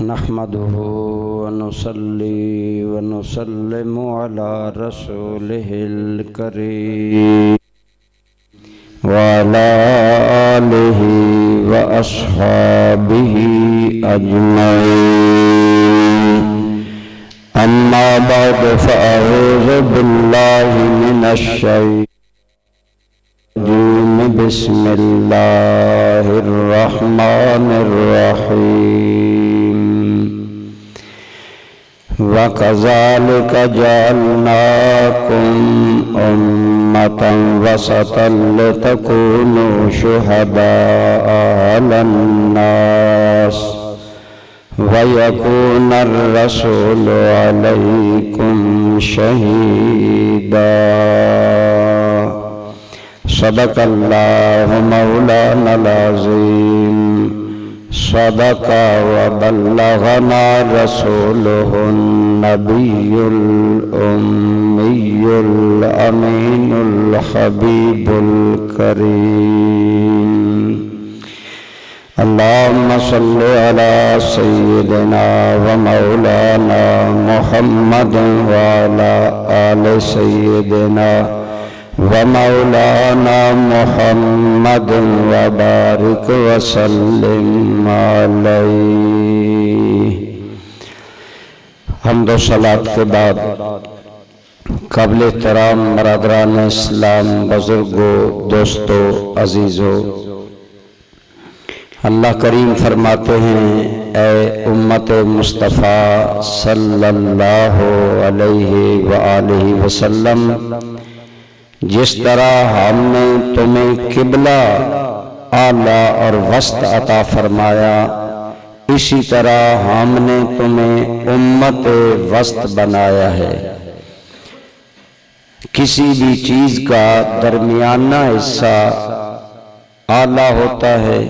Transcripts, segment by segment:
नहमदुहु व नुसल्ली व नुसल्लिमु अला रसूलिहिल करीम व अला आलिहि व अस्हाबिहि अजमईन। अम्मा बाद फ़अऊज़ु बिल्लाहि मिनश शैतानिर रजीम। बिस्मिल्लाहिर रहमानिर रहीम। वकज़ालिका जअलनाकुम उम्मतन वसतन लितकूनू शुहदाअ अलन्नास वयकूनर रसूलु अलैकुम शहीदा। सदक़ल्लाहु मौलानल अज़ीम। सदका व बल्लगना रसूलुहुन नबियुल उम्मियुल अमीनुल हबीबुल करीम। अल्लाहुम्मा सल्लि अला सय्यिदिना व मौलाना मुहम्मद व अला आलि सय्यिदिना व मौलाना मुहम्मद व बारिक व सल्लिम अलैहि। हम्द व सलात के बाद काबिल एहतराम बरादरान इस्लाम, बुजुर्गों, दोस्तों, अजीज़ों, अल्लाह करीम फरमाते हैं, ए उम्मत मुस्तफ़ा सल्लल्लाहु अलैहि व आलिहि वसल्लम, जिस तरह हमने तुम्हें किबला आला और वस्त अता फरमाया, इसी तरह हमने तुम्हें उम्मत वस्त बनाया है। किसी भी चीज का दरमियाना हिस्सा आला होता है।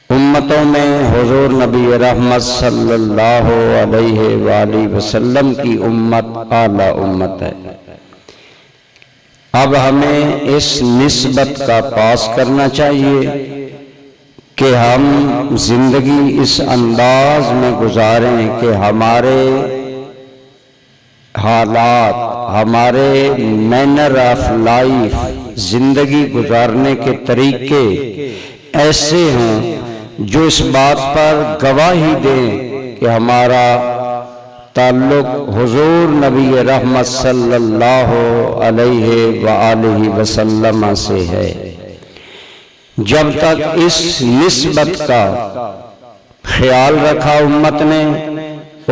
उम्मतों में हुजूर नबी रहमत सल्लल्लाहु अलैहि वसल्लम की उम्मत आला उम्मत है। अब हमें इस निस्बत का पास करना चाहिए कि हम जिंदगी इस अंदाज में गुजारें कि हमारे हालात, हमारे मैनर ऑफ लाइफ, जिंदगी गुजारने के तरीके ऐसे हों जो इस बात पर गवाही दें कि हमारा ताल्लुक हुजूर नबी रहमत सल्लल्लाहु अलैहि वसल्लम से है। जब तक इस निस्बत का ख्याल रखा उम्मत ने,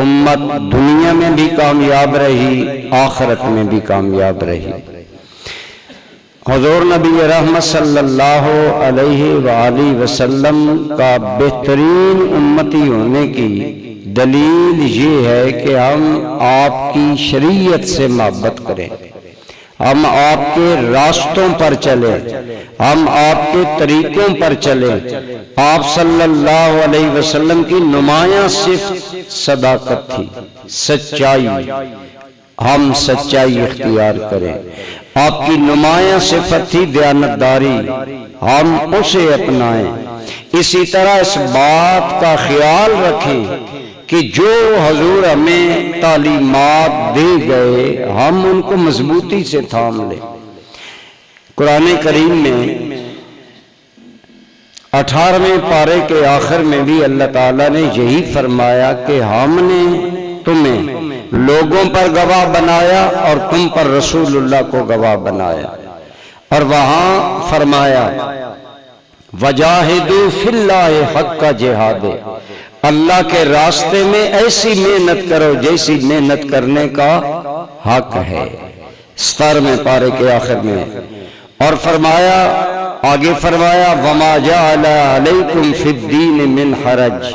उम्मत दुनिया में भी कामयाब रही, आखिरत में भी कामयाब रही। हुजूर नबी रहमत सल्लल्लाहु अलैहि वसल्लम का बेहतरीन उम्मती होने की दलील ये है कि हम आपकी शरीयत से मोहब्बत करें, हम आपके रास्तों पर चलें, हम आपके तरीकों पर चलें। आप सल्लल्लाहु अलैहि वसल्लम की नुमायां सिर्फ सदाकत थी, सच्चाई। हम सच्चाई इख्तियार करें। आपकी नुमायां सिफत थी दयानतदारी, हम उसे अपनाएं। इसी तरह इस बात का ख्याल रखें कि जो हजूर हमें तालीमात दे गए, हम उनको मजबूती से थाम लें। कुरान करीम में 18वें पारे के आखिर में भी अल्लाह ताला ने यही फरमाया कि हमने तुम्हें लोगों पर गवाह बनाया और तुम पर रसूलुल्लाह को गवाह बनाया। और वहां फरमाया वजाहिदू फिल्लाहि हक्का जिहादे, अल्लाह के रास्ते में ऐसी मेहनत करो जैसी मेहनत करने का हक है। 17वें पारे के आखिर में और फरमाया, आगे फरमाया वमा जअला अलैकुम फिद्दीन मिन हरज,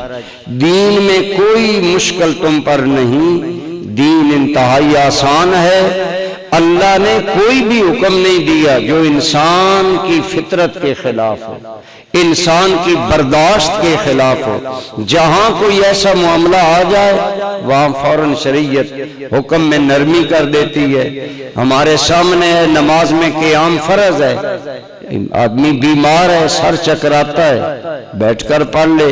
दीन में कोई मुश्किल तुम पर नहीं, दीन इंतहाई आसान है। अल्लाह ने कोई भी हुक्म नहीं दिया जो इंसान की फितरत के खिलाफ हो, इंसान की बर्दाश्त के खिलाफ हो। जहां कोई ऐसा मामला आ जाए वहां फौरन शरीयत हुक्म में नरमी कर देती है। हमारे सामने है नमाज में क़ियाम फर्ज है, आदमी बीमार है, सर चकराता है, बैठकर पढ़ ले,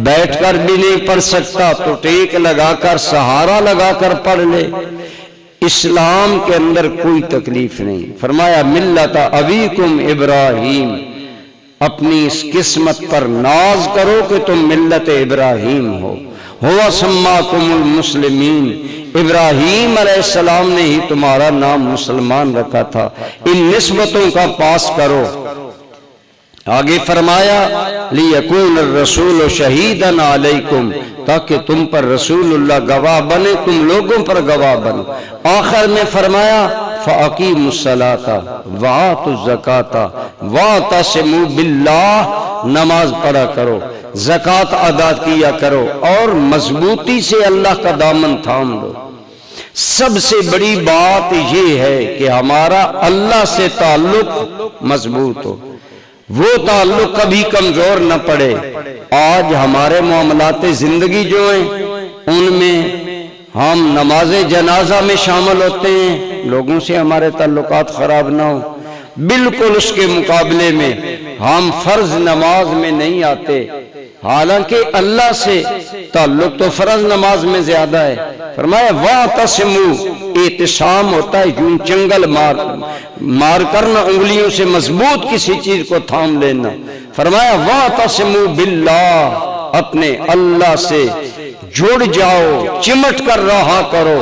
बैठकर भी नहीं पढ़ सकता तो टेक लगाकर सहारा लगाकर पढ़ ले। इस्लाम के अंदर कोई तकलीफ नहीं। फरमाया मिल्लत अबीकुम इब्राहीम, अपनी इस किस्मत पर नाज करो कि तुम मिल्लत इब्राहीम हो। हुवा सम्माकुमुल मुस्लिमीन, इब्राहीम अलैहिस्सलाम ने ही तुम्हारा नाम मुसलमान रखा था। इन निस्बतों का पास करो। आगे फरमाया लियकून रसूल शहीदन अलैकुम, ताकि तुम पर रसूलुल्लाह गवाह बने, तुम लोगों पर गवाह बनो। आखिर में फरमाया फ़अक़ीमुस्सलाता वआतुज़ ज़काता वअतसिमू बिल्लाह, नमाज पढ़ा करो, ज़कात अदा किया करो और मजबूती से अल्लाह का दामन थाम लो। सबसे बड़ी बात यह है कि हमारा अल्लाह से ताल्लुक मजबूत हो, वो ताल्लुक कभी कमजोर न पड़े। आज हमारे मामलाते जिंदगी जो हैं उनमें हम नमाज़े जनाजा में शामिल होते हैं, लोगों से हमारे ताल्लुकात खराब ना हो। बिल्कुल उसके मुकाबले में हम फर्ज नमाज में नहीं आते, हालांकि अल्लाह से ताल्लुक तो फर्ज नमाज में ज्यादा है। फरमाया वातसिमू, एहतिसाम होता है यूं चंगल मार करना, उंगलियों से मजबूत किसी चीज को थाम लेना। फरमाया वातसिमू बिल्लाह, अपने अल्लाह से जुड़ जाओ, चिमट कर रहा करो,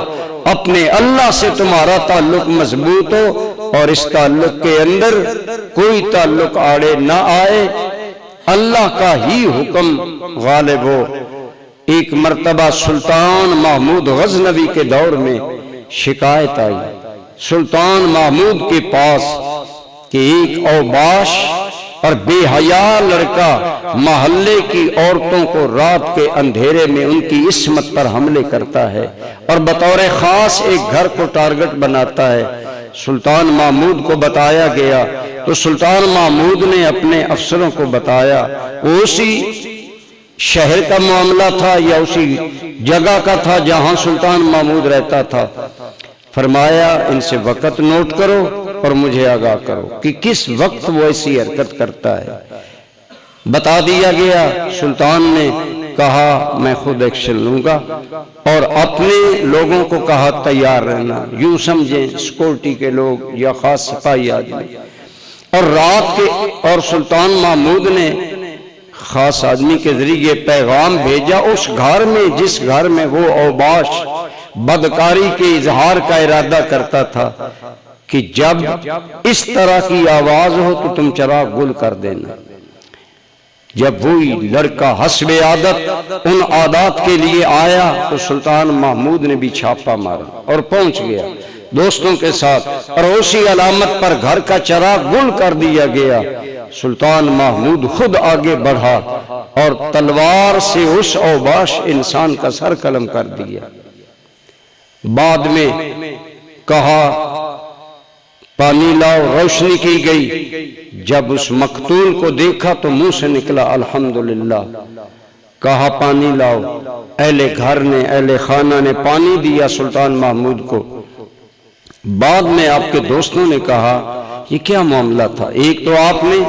अपने अल्लाह से तुम्हारा ताल्लुक मजबूत हो और इस ताल्लुक के अंदर कोई ताल्लुक आड़े ना आए, अल्लाह का ही हुक्म गालिब हो। एक मर्तबा सुल्तान महमूद गजनवी के दौर में शिकायत आई सुल्तान महमूद के पास कि एक औबाश और बेहया लड़का मोहल्ले की औरतों को रात के अंधेरे में उनकी इस्मत पर हमले करता है और बतौर खास एक घर को टारगेट बनाता है। सुल्तान महमूद को बताया गया तो सुल्तान महमूद ने अपने अफसरों को बताया। उसी शहर का मामला था या उसी जगह का था जहां सुल्तान महमूद रहता था। फरमाया इनसे वक्त नोट करो और मुझे आगाह करो कि किस वक्त वो ऐसी हरकत करता है। बता दिया गया। सुल्तान ने कहा मैं खुद एक्शन लूंगा और अपने लोगों को कहा तैयार रहना, यूं समझें सिक्योरिटी के लोग या खास सिपाही आदमी। और रात के और सुल्तान महमूद ने खास आदमी के जरिए पैगाम भेजा उस घर में जिस घर में वो औबाश बदकारी के इजहार का इरादा करता था कि जब इस तरह की आवाज हो तो तुम चराग गुल कर देना। जब वही लड़का हस्बे आदत उन आदात के लिए आया तो सुल्तान महमूद ने भी छापा मारा और पहुंच गया दोस्तों के साथ और उसी अलामत पर घर का चराग गुल कर दिया गया। सुल्तान महमूद खुद आगे बढ़ा और तलवार से उस औबाश इंसान का सर कलम कर दिया। बाद में कहा पानी लाओ, रोशनी की गई। जब उस मकतूल को देखा तो मुंह से निकला अल्हम्दुलिल्लाह। कहा पानी लाओ। अहले घर ने अहले खाना ने पानी दिया सुल्तान महमूद को। बाद में आपके दोस्तों ने कहा ये क्या मामला था। एक तो आपने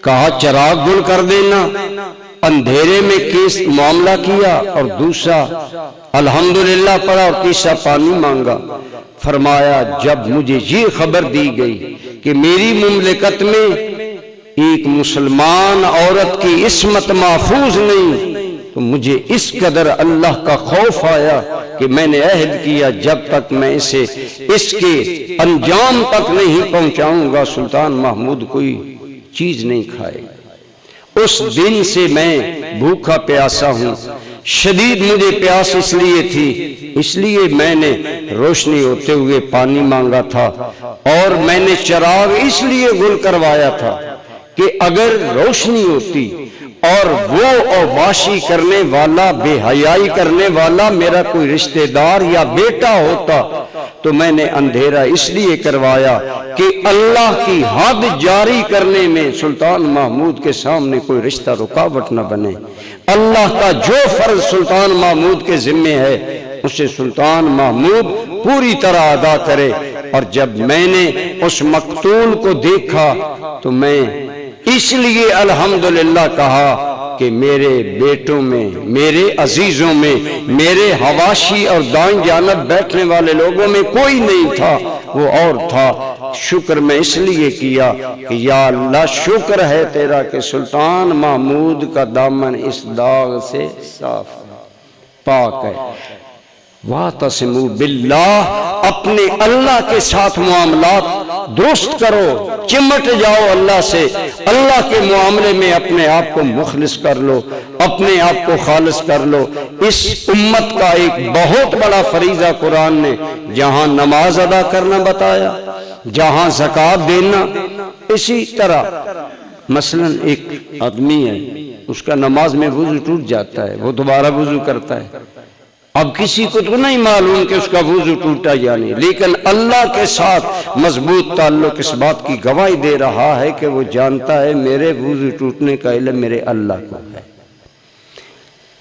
कहा चराग गुल कर देना, अंधेरे में केस मामला किया और दूसरा अल्हम्दुलिल्लाह पढ़ा और तीसरा पानी मांगा। फरमाया जब मुझे ये खबर दी गई कि मेरी मुमलिकत में एक मुसलमान औरत की इस्मत महफूज नहीं तो मुझे इस कदर अल्लाह का खौफ आया कि मैंने अहद किया जब तक मैं इसे इसके अंजाम तक नहीं पहुंचाऊंगा सुल्तान महमूद कोई चीज नहीं खाएगा। उस दिन से मैं भूखा प्यासा हूं। शदीद मुझे प्यास इसलिए थी, इसलिए मैंने रोशनी होते हुए पानी मांगा था और मैंने चराग इसलिए गुल करवाया था कि अगर रोशनी होती और वो औबाशी करने वाला बेहयाई करने वाला मेरा कोई रिश्तेदार या बेटा होता तो मैंने अंधेरा इसलिए करवाया कि अल्लाह की हद जारी करने में सुल्तान महमूद के सामने कोई रिश्ता रुकावट न बने। अल्लाह का जो फर्ज सुल्तान महमूद के जिम्मे है उसे सुल्तान महमूद पूरी तरह अदा करे। और जब मैंने उस मकतूल को देखा तो मैं इसलिए अल्हम्दुलिल्लाह कहा कि मेरे बेटों में, मेरे अजीजों में, मेरे हवाशी और दाईं जानब बैठने वाले लोगों में कोई नहीं था, वो और था। शुक्र मैं इसलिए किया कि या अल्लाह शुक्र है तेरा कि सुल्तान महमूद का दामन इस दाग से साफ पाक है। वातसिमू बिल्लाह, अपने अल्लाह के साथ मामलात दुरुस्त करो, चिमट जाओ अल्लाह से, अल्लाह के मामले में अपने आप को मुखलिस कर लो, अपने आप को खालिस कर लो। इस उम्मत का एक बहुत बड़ा फरीजा कुरान ने जहां नमाज अदा करना बताया, जहां ज़कात देना, इसी तरह मसलन एक आदमी है, उसका नमाज में वुज़ू टूट जाता है, वो दोबारा वुज़ू करता है। अब किसी को तो नहीं मालूम कि उसका वुज़ू टूटा या नहीं, लेकिन अल्लाह के साथ मजबूत ताल्लुक इस बात की गवाही दे रहा है कि वो जानता है मेरे वुज़ू टूटने का इल्म मेरे अल्लाह को है।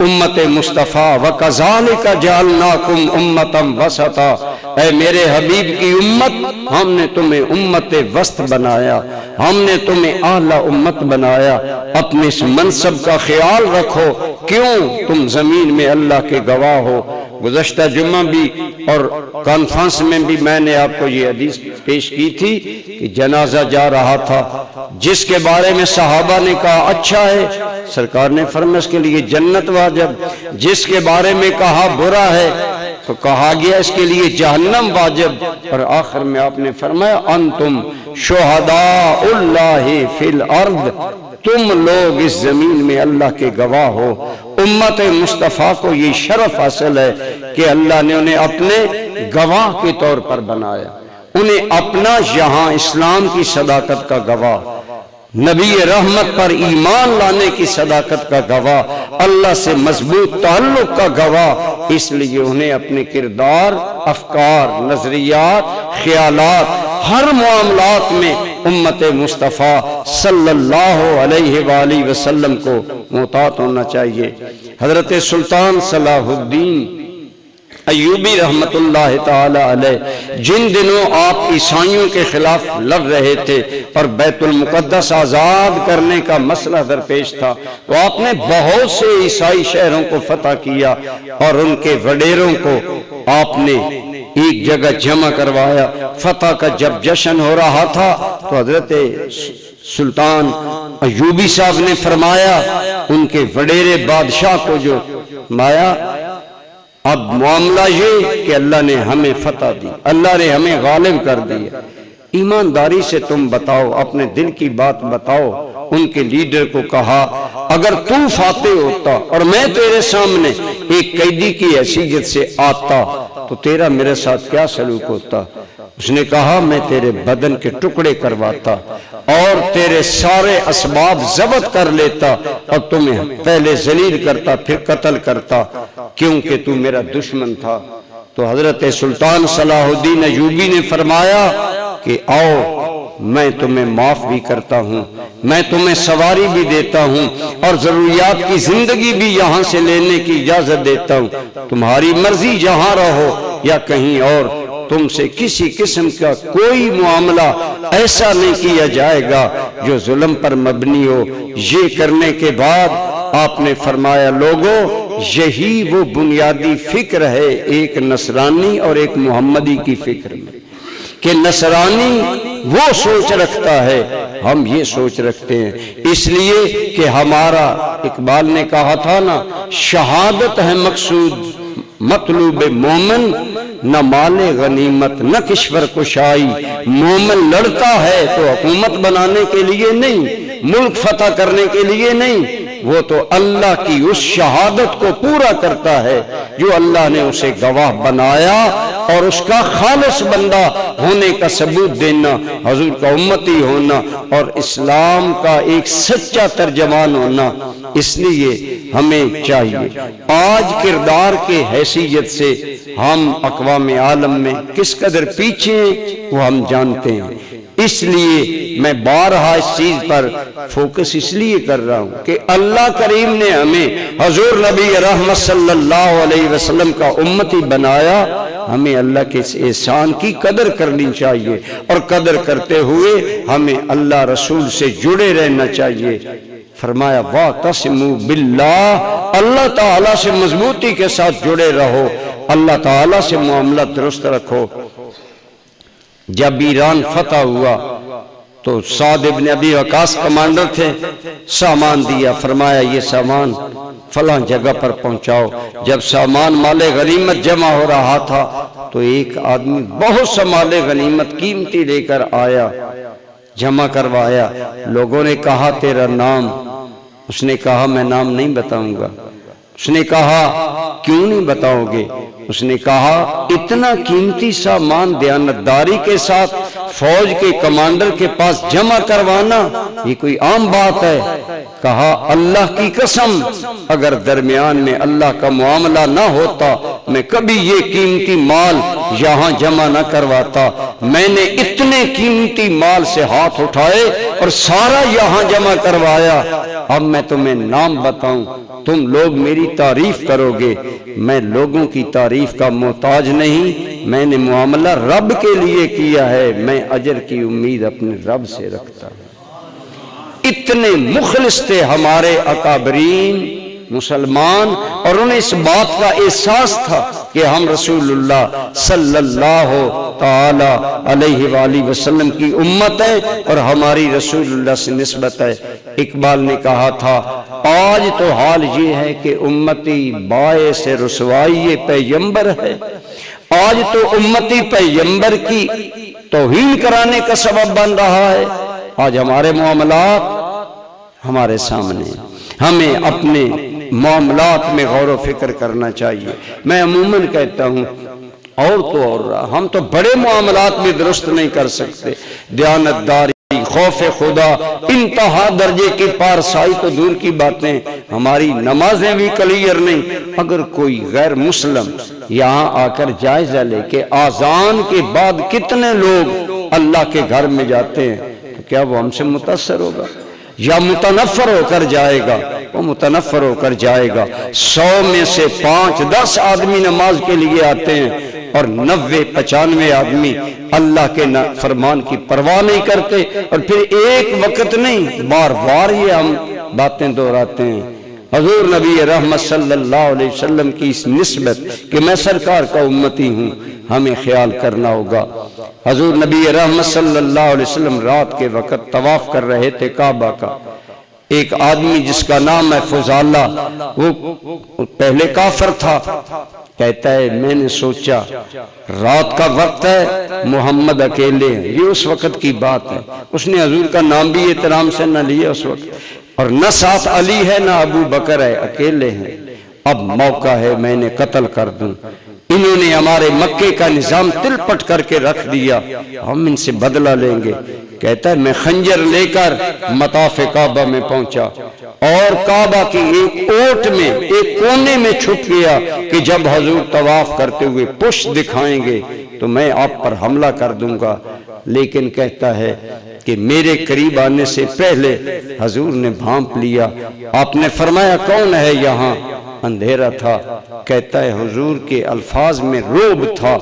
उम्मत मुस्तफ़ा व कज़ालिका जअलनाकुम उम्मतम वसता, ऐ मेरे हबीब की उम्मत, हमने तुम्हें उम्मत वस्त बनाया, हमने तुम्हें आला उम्मत बनाया। अपने इस मनसब का ख्याल रखो, क्यों तुम जमीन में अल्लाह के गवाह हो। गुज़श्ता जुम्मा भी और कॉन्फ्रेंस में भी मैंने आपको ये हदीस पेश की थी कि जनाजा जा रहा था, जिसके बारे में सहाबा ने कहा अच्छा है, सरकार ने फरमाया इसके लिए जन्नत वाजिब, जिसके बारे में कहा बुरा है तो कहा गया इसके लिए जहन्नम वाजिब, और आखिर में आपने फरमाया अंतुम शुहदाउल्लाहि फिल अर्द, तुम लोग इस जमीन में अल्लाह के गवाह हो। उम्मत मुस्तफ़ा को ये शरफ हासिल है कि अल्लाह ने उन्हें अपने गवाह के तौर पर बनाया, उन्हें अपना यहाँ इस्लाम की सदाकत का गवाह, नबी रहमत पर ईमान लाने की सदाकत का गवाह, अल्लाह से मजबूत ताल्लुक का गवाह, इसलिए उन्हें अपने किरदार, अफकार, नजरियात, ख्यालात, हर मामलात में उम्मत मुस्तफ़ा सल्लल्लाहु अलैहि वसल्लम को मुतात होना चाहिए। हजरत सुल्तान सलाहुद्दीन अय्यूबी रहमतुल्लाह ताला अलैह जिन दिनों आप ईसाइयों के खिलाफ लड़ रहे थे और बैतुल मुकद्दस आजाद करने का मसला दरपेश था, तो आपने बहुत से ईसाई शहरों को फतह किया और उनके वडेरों को आपने एक जगह जमा करवाया। फतह का जब जश्न हो रहा था तो हजरत सुल्तान अय्यूबी साहब ने फरमाया उनके वडेरे बादशाह को जो माया, अब मामला ये कि अल्लाह ने हमें फतह दी, अल्लाह ने हमें गालिब कर दिया, ईमानदारी से तुम बताओ, अपने दिल की बात बताओ। उनके लीडर को कहा अगर तू फातेह होता और मैं तेरे सामने एक कैदी की हैसियत से आता तो तेरा मेरे साथ क्या सलूक होता। उसने कहा मैं तेरे बदन के टुकड़े करवाता और तेरे सारे असबाब जब्त कर लेता और तुम्हें पहले जलील करता फिर कत्ल करता, क्योंकि तू मेरा दुश्मन था। तो हजरत सुल्तान सलाहुद्दीन अय्यूबी ने फरमाया कि आओ मैं तुम्हें माफ भी करता हूँ, मैं तुम्हें सवारी भी देता हूँ और जरूरियात की जिंदगी भी यहाँ से लेने की इजाजत देता हूँ। तुम्हारी मर्जी जहाँ रहो या कहीं और, तुमसे किसी किस्म का कोई मामला ऐसा नहीं किया जाएगा जो जुल्म पर मबनी हो। ये करने के बाद आपने फरमाया लोगों यही वो बुनियादी फिक्र है एक नसरानी और एक मोहम्मदी की फिक्र में, कि नसरानी वो सोच रखता है, हम ये सोच रखते हैं। इसलिए कि हमारा, इकबाल ने कहा था ना, शहादत है मकसूद मतलूब मोमन, न माले गनीमत न किश्वर कुशाई। मोमन लड़ता है तो हुकूमत बनाने के लिए नहीं, मुल्क फतह करने के लिए नहीं, वो तो अल्लाह की उस शहादत को पूरा करता है जो अल्लाह ने उसे गवाह बनाया, और उसका खालिस बंदा होने का सबूत देना, हजूर का उम्मती होना और इस्लाम का एक सच्चा तर्जमान होना। इसलिए हमें चाहिए आज किरदार के हैसियत से हम अक़वाम आलम में किस कदर पीछे वो हम जानते हैं। इसलिए मैं बारहा इस चीज पर फोकस इसलिए कर रहा हूं कि अल्लाह करीम ने हमें हुजूर नबी रहमत सल्लल्लाहु अलैहि वसल्लम का उम्मती बनाया। हमें अल्लाह के इस एहसान की कदर करनी चाहिए और कदर करते हुए हमें अल्लाह रसूल से जुड़े रहना चाहिए। फरमाया वातसिमू बिल्लाह, अल्लाह ताला से मजबूती के साथ जुड़े रहो, अल्लाह ताला से मामला दुरुस्त रखो। जब ईरान फतह हुआ तो साद इब्न अबी वकास कमांडर थे, सामान दिया, फरमाया ये सामान फलां जगह पर पहुंचाओ। जब सामान माले गनीमत जमा हो रहा था तो एक आदमी बहुत सा माले गनीमत कीमती लेकर आया, जमा करवाया। लोगों ने कहा तेरा नाम? उसने कहा मैं नाम नहीं बताऊंगा। उसने कहा क्यों नहीं बताओगे? उसने कहा इतना कीमती सामान दयानतदारी के साथ फौज के कमांडर के पास जमा करवाना ये कोई आम बात है? कहा अल्लाह की कसम, अगर दरमियान में अल्लाह का मामला ना होता मैं कभी ये कीमती माल यहाँ जमा न करवाता। मैंने इतने कीमती माल से हाथ उठाए और सारा यहाँ जमा करवाया। अब मैं तुम्हें नाम बताऊं, तुम लोग मेरी तारीफ करोगे। मैं लोगों की तारीफ का मोहताज नहीं, मैंने मामला रब के लिए किया है, मैं अजर की उम्मीद अपने रब से रखता हूं। इतने मुखलिस थे हमारे अकाबरीन मुसलमान, और उन्हें इस बात का एहसास था कि हम रसूलुल्लाह सल्लल्लाहु ताला अलैहि वसल्लम की उम्मत है और हमारी रसूलुल्लाह से निस्बत है। इकबाल ने कहा था आज तो हाल ये है कि उम्मती बाए से रुसवाई पैगंबर है। आज तो उम्मती पैगंबर की तौहीन कराने का सबब बन रहा है। आज हमारे मामलात हमारे सामने, हमें अपने मामलात में गौर व फिक्र करना चाहिए। मैं अमूमन कहता हूँ और तो और हम तो बड़े मामलात में दुरुस्त नहीं कर सकते। दयानतदारी, खौफ खुदा, इंतहा दर्जे की पारसाई तो दूर की बातें, हमारी नमाजें भी क्लियर नहीं। अगर कोई गैर मुस्लिम यहाँ आकर जायजा ले कि आजान के बाद कितने लोग अल्लाह के घर में जाते हैं, तो क्या वो हमसे मुतासर होगा या मुतनफ़र होकर जाएगा? वो मुतनफ़र होकर जाएगा। 100 में से 5-10 आदमी नमाज के लिए आते हैं और 90-95 आदमी अल्लाह के फरमान की परवाह नहीं करते। और फिर एक वक्त नहीं, बार बार ये हम बातें दोहराते हैं। हुजूर नबी रहमत सल्लल्लाहु अलैहि वसल्लम की इस निस्बत कि मैं सरकार का उम्मती हूँ, हमें ख्याल करना होगा। हुजूर नबी रहमत सल्लल्लाहु अलैहि वसल्लम रात के वक़्त तवाफ कर रहे थे काबा का। एक आदमी जिसका नाम है फुजाला, वो पहले काफिर था, कहता है मैंने सोचा रात का वक्त है, मोहम्मद अकेले हैं। ये उस वक़्त की बात है। उसने हुजूर का नाम भी एहतराम से न लिया उस वक्त, और न साथ अली है न अबू बकर है, अकेले हैं। अब मौका है, मैंने कत्ल कर दूं। इन्होंने हमारे मक्के का निजाम तिलपट करके रख दिया, हम इनसे बदला लेंगे। कहता है मैं खंजर लेकर मताफ़े काबा में पहुंचा और काबा की एक ओट में, एक कोने में छुप गया कि जब हुजूर तवाफ करते हुए पुष्ट दिखाएंगे तो मैं आप पर हमला कर दूंगा। लेकिन कहता है कि मेरे करीब आने से पहले हुजूर ने भांप लिया। आपने फरमाया कौन है यहाँ? अंधेरा था। कहता है हुजूर के अल्फाज में रोब था।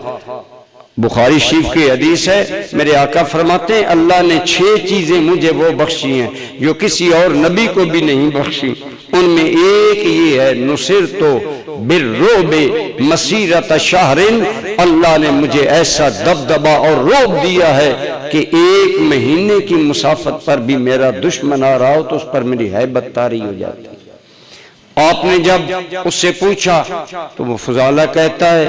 बुखारी शरीफ की हदीस है, मेरे आका फरमाते हैं अल्लाह ने 6 चीजें मुझे वो बख्शी हैं जो किसी और नबी को भी नहीं बख्शी। उनमें एक ये है नुसिर तो बिर्रोबे मसीरत शहरिन, अल्लाह ने मुझे ऐसा दबदबा और रोब दिया है कि 1 महीने की मुसाफत पर भी मेरा दुश्मन आ रहा हो तो उस पर मेरी हैबत तारी हो जाती। आपने जब उससे पूछा तो वो फुजाला कहता है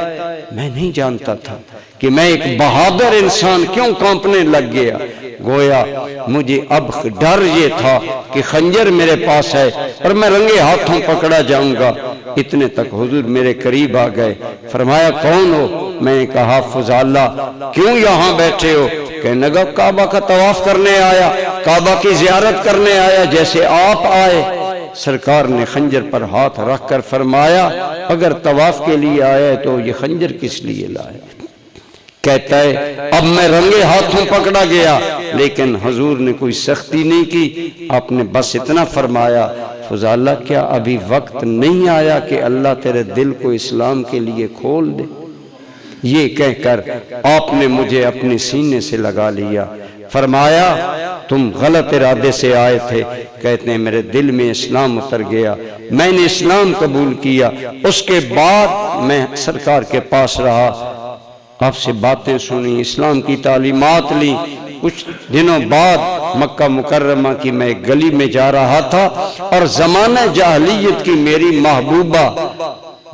मैं नहीं जानता था कि मैं एक बहादुर इंसान क्यों कांपने लग गया। गोया मुझे अब डर ये था कि खंजर मेरे पास है और मैं रंगे हाथों पकड़ा जाऊंगा। इतने तक हुजूर मेरे करीब आ गए। फरमाया कौन हो? मैंने कहा फुजाला। क्यों यहाँ बैठे हो? कहने लगा काबा का तवाफ करने आया, काबा की जियारत करने आया जैसे आप आए। सरकार ने खंजर पर हाथ रखकर फरमाया अगर तवाफ के लिए आया है तो ये खंजर किस लिए लाया? कहता है अब मैं रंगे हाथों पकड़ा गया, लेकिन हुजूर ने कोई सख्ती नहीं की, आपने बस इतना फरमाया फुजाला क्या अभी वक्त नहीं आया कि अल्लाह तेरे दिल को इस्लाम के लिए खोल दे। ये कहकर आपने मुझे अपने सीने से लगा लिया, फरमाया तुम गलत इरादे से आए थे। कहते हैं मेरे दिल में इस्लाम उतर गया, मैंने इस्लाम कबूल किया। उसके बाद मैं सरकार के पास रहा, आपसे बातें सुनी, इस्लाम की तालीमात ली। कुछ दिनों बाद मक्का मुकर्रमा की मैं एक गली में जा रहा था और ज़माना जाहलियत की मेरी महबूबा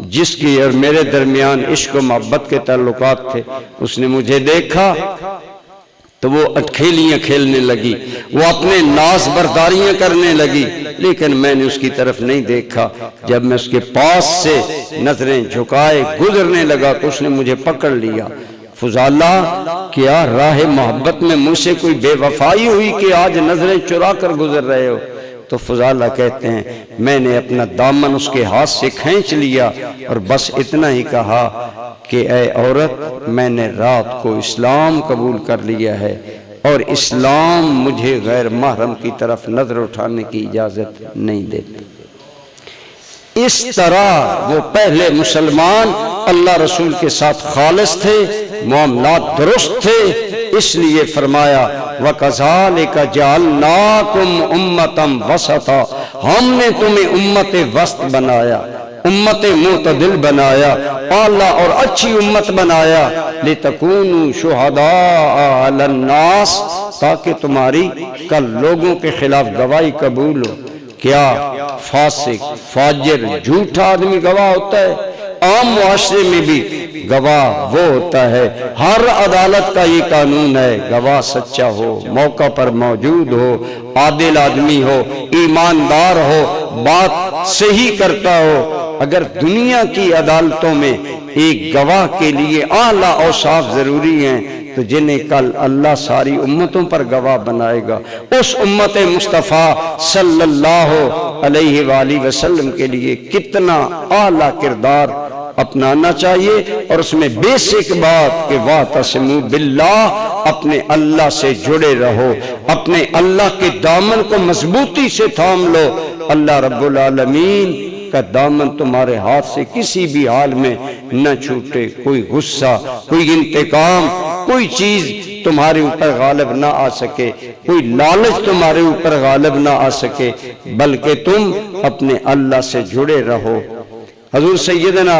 जिसकी और मेरे दरमियान इश्क व मोहब्बत के ताल्लुकात थे, उसने मुझे देखा तो वो अटखेलियां खेलने लगी, वो अपने नाज बरदारियां करने लगी, लेकिन मैंने उसकी तरफ नहीं देखा। जब मैं उसके पास से नजरें झुकाए गुजरने लगा तो उसने मुझे पकड़ लिया। फुजाला क्या राह मोहब्बत में मुझसे कोई बेवफाई हुई कि आज नजरें चुरा कर गुजर रहे हो? तो फुजाला कहते हैं मैंने अपना दामन उसके हाथ से खींच लिया और बस इतना ही कहा कि ऐ औरत, मैंने रात को इस्लाम कबूल कर लिया है और इस्लाम मुझे गैर महरम की तरफ नजर उठाने की इजाजत नहीं देती। इस तरह वो पहले मुसलमान अल्लाह रसूल के साथ खालिस थे, मामलात दुरुस्त थे, इसलिए फरमाया वकज़ालिका जअलनाकुम उम्मतम वसता, हमने तुम्हें उम्मत वस्त बनाया, उम्मत मुतदिल बनाया, आला और अच्छी उम्मत बनाया। लितकूनु शुहदा अलन्नास, ताकि तुम्हारी कल लोगों के खिलाफ गवाही कबूल हो। क्या फासिक फाजिर झूठा आदमी गवाह होता है? आम मुआशरे में भी गवाह वो होता है। हर अदालत का ये कानून है, गवाह सच्चा हो, मौका पर मौजूद हो, आदिल आदमी हो, ईमानदार हो, बात सही करता हो। अगर दुनिया की अदालतों में एक गवाह के लिए आला औसाफ जरूरी हैं, तो जिन्हें कल अल्लाह सारी उम्मतों पर गवाह बनाएगा, उस उम्मत मुस्तफ़ा सल्लल्लाहु अलैहि वसल्लम के लिए कितना आला किरदार अपनाना चाहिए। और उसमें बेसिक बात कि वातसिमू बिल्लाह, अपने अल्लाह से जुड़े रहो, अपने अल्लाह के दामन को मजबूती से थाम लो। अल्लाह रब्बुल आलमीन का दामन तुम्हारे हाथ से किसी भी हाल में न छूटे। कोई गुस्सा, कोई इंतकाम, कोई चीज तुम्हारे ऊपर गालिब ना आ सके, कोई लालच तुम्हारे ऊपर गालिब ना आ सके, बल्कि तुम अपने अल्लाह से जुड़े रहो। हजूर सैयदना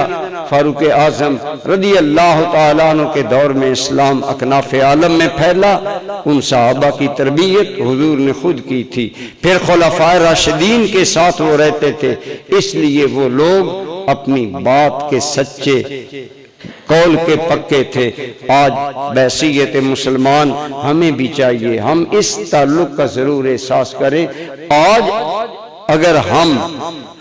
फारूक आजम रदी अल्लाह तआला अन्हु के दौर में इस्लाम अकनाफ आलम में फैला। उन सहाबा की तरबियत हुजूर ने खुद की थी, फिर खुलफाए राशिदीन के साथ वो रहते थे, इसलिए वो लोग अपनी बात के सच्चे, कौल के पक्के थे। आज बैसियत मुसलमान हमें भी चाहिए, हम इस ताल्लुक का जरूर एहसास करें। आज अगर हम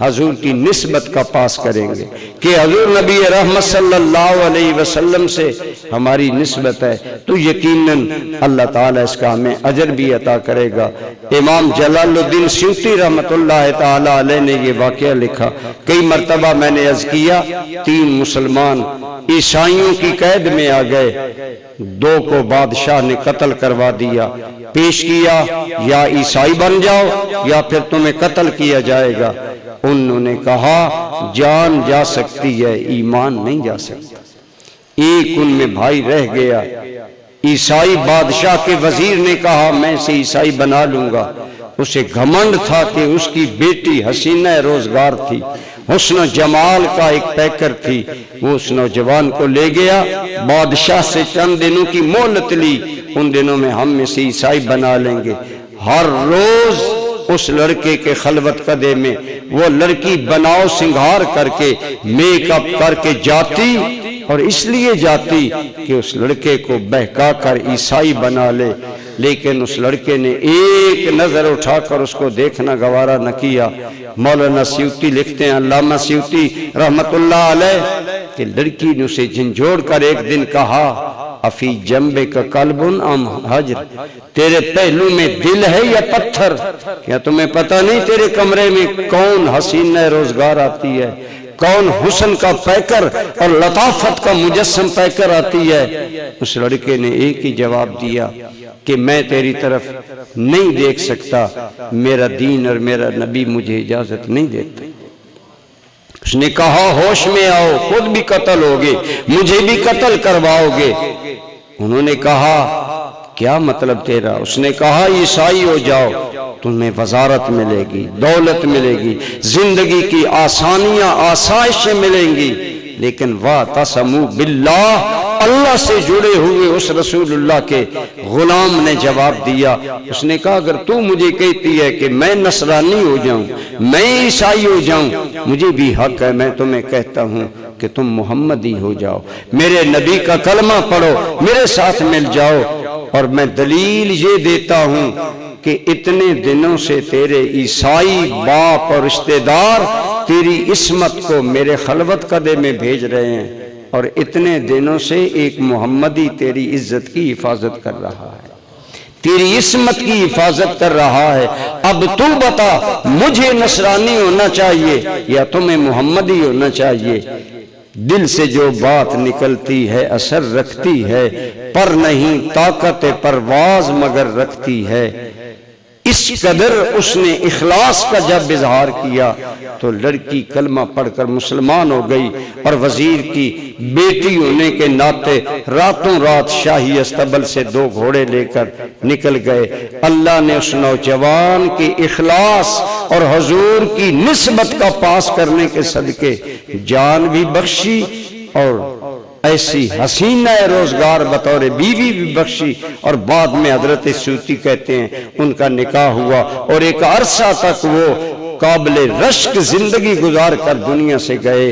हजूर की निस्बत का पास करेंगे कि हजूर नबी रहमत सल्लल्लाहु अलैहि वसल्लम से हमारी निस्बत है, तो यकीनन अल्लाह ताला इसका हमें अजर भी अता करेगा। इमाम जलालुद्दीन स्यूती रहमतुल्लाह ताला अलैह ने ये वाक़या लिखा। कई मरतबा मैंने अर्ज किया, 3 मुसलमान ईसाइयों की कैद में आ गए, 2 को बादशाह ने कत्ल करवा दिया, पेश किया या ईसाई बन जाओ या फिर तुम्हें कत्ल किया जाएगा। उन्होंने कहा जान जा सकती है, ईमान नहीं जा सकता। एक उनमें भाई रह गया। ईसाई बादशाह के वजीर ने कहा मैं इसे ईसाई बना लूंगा। उसे घमंड था कि उसकी बेटी हसीना रोजगार थी, हुस्न जमाल का एक पैकर थी। वो उस नौजवान को ले गया, बादशाह से चंद दिनों की मोहलत ली, उन दिनों में हम इसे ईसाई बना लेंगे। हर रोज उस लड़के के खलवत कदे में वो लड़की बनाओ सिंगार करके, मेकअप करके जाती, और इसलिए जाती कि उस लड़के को बहका कर ईसाई बना ले। लेकिन उस लड़के ने एक नजर उठाकर उसको देखना गवारा न किया। मौलाना स्यूती लिखते हैं, अल्लामा स्यूती रहमतुल्लाह अलैह, कि लड़की ने उसे झंझोड़ कर एक दिन कहा अफी जंबे का कल्बुन अम हजर, तेरे पहलू में दिल है या पत्थर? क्या तुम्हें पता नहीं तेरे कमरे में कौन हसीना रोजगार आती है, कौन हुस्न का पैकर और लताफत का मुजस्सम पैकर आती है। उस लड़के ने एक ही जवाब दिया कि मैं तेरी तरफ नहीं देख सकता, मेरा दीन और मेरा नबी मुझे इजाजत नहीं देते। उसने कहा होश में आओ, खुद भी कत्ल होगे, मुझे भी कत्ल करवाओगे। उन्होंने कहा क्या मतलब तेरा? उसने कहा ईसाई हो जाओ, तुम्हें वजारत मिलेगी, दौलत मिलेगी, जिंदगी की आसानियां आसाइशें मिलेंगी, लेकिन वाह तसमू बिल्लाह, अल्लाह से जुड़े हुए उस रसूलुल्लाह के गुलाम ने जवाब दिया। उसने कहा अगर तू मुझे कहती है कि मैं नसरानी हो जाऊं, मैं ईसाई हो जाऊं, मुझे भी हक है, मैं तुम्हें कहता हूं कि तुम मोहम्मदी हो जाओ, मेरे नबी का कलमा पढ़ो, मेरे साथ मिल जाओ। और मैं दलील ये देता हूं कि इतने दिनों से तेरे ईसाई बाप और रिश्तेदार तेरी इस्मत को मेरे खलवत कदे में भेज रहे हैं, और इतने दिनों से एक मोहम्मदी तेरी इज्जत की हिफाजत कर रहा है, तेरी इस्मत की हिफाजत कर रहा है। अब तू बता, मुझे नसरानी होना चाहिए या तुम्हें मोहम्मदी होना चाहिए? दिल से जो बात निकलती है असर रखती है, पर नहीं ताकत परवाज मगर रखती है। इस कदर उसने इखलास का जब इजहार किया तो लड़की कलमा पढ़कर मुसलमान हो गई, और वजीर की बेटी होने के नाते रातों रात शाही अस्तबल से 2 घोड़े लेकर निकल गए। अल्लाह ने उस नौजवान की इखलास और हुजूर की निस्बत का पास करने के सदके जान भी बख्शी, और ऐसी हसीना रोजगार बतौर बीवी भी बख्शी, और बाद में हजरत सूती कहते हैं उनका निकाह हुआ, और एक अरसा तक वो काबिल रश्क जिंदगी गुजार कर दुनिया से गए।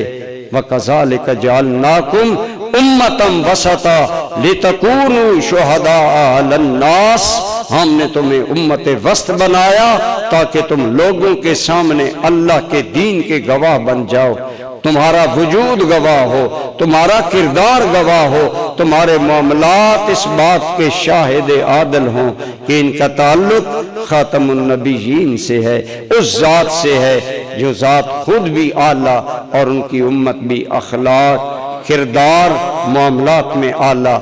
वकज़ालिक जअलनाकुम उम्मतम वसता लितकूनु शुहदा अलन्नास, हमने तुम्हें उम्मत वस्त बनाया ताकि तुम लोगों के सामने अल्लाह के दीन के गवाह बन जाओ, तुम्हारा वजूद गवाह हो, तुम्हारा किरदार गवाह हो, तुम्हारे मामलात इस बात के शाहिद आदल हों कि इनका ताल्लुक खातमुन नबीयीन से है, उस जात से है जो जात खुद भी आला और उनकी उम्मत भी अखलाक किरदार मामलात में आला।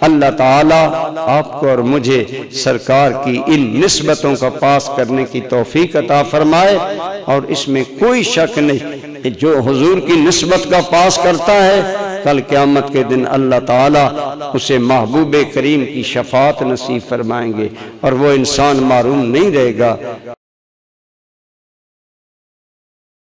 अल्लाह ताला आपको और मुझे सरकार की इन निस्बतों का पास करने की तौफीक अता फरमाए, और इसमें कोई शक नहीं कि जो हुजूर की निस्बत का पास करता है कल क़यामत के दिन अल्लाह ताला उसे महबूब करीम की शफात नसीब फरमाएंगे, और वो इंसान मारूम नहीं रहेगा।